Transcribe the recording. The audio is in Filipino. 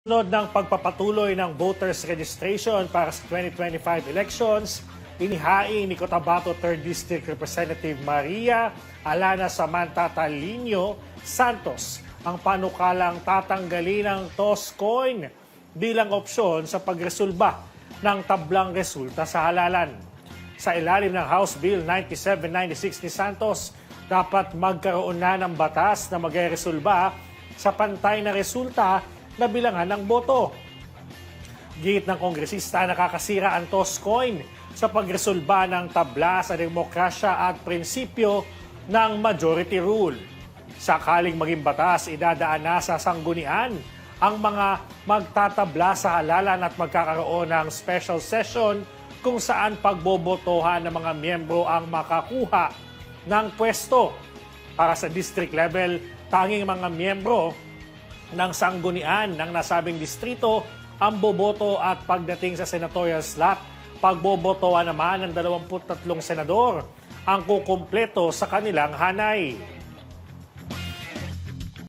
Sunod ng pagpapatuloy ng voters registration para sa 2025 elections, inihain ni Cotabato 3rd District Representative Maria Alana Samantha Talinio Santos ang panukalang tatanggalin ng toss coin bilang opsyon sa pagresolba ng tablang resulta sa halalan. Sa ilalim ng House Bill 9796 ni Santos, dapat magkaroon na ng batas na magresolba sa pantay na resulta na bilangan ng boto. Git ng kongresista, nakakasira ang toss coin sa pagresolba ng tabla sa demokrasya at prinsipyo ng majority rule. Sakaling maging batas, idadaan na sa sanggunian ang mga magtatabla sa halalan at magkakaroon ng special session kung saan pagbobotohan ng mga miyembro ang makakuha ng pwesto. Para sa district level, tanging mga miyembro ng sanggunian ng nasabing distrito ang boboto at pagdating sa senatorial slot, pagbobotohan naman ng 23 senador ang kukumpleto sa kanilang hanay.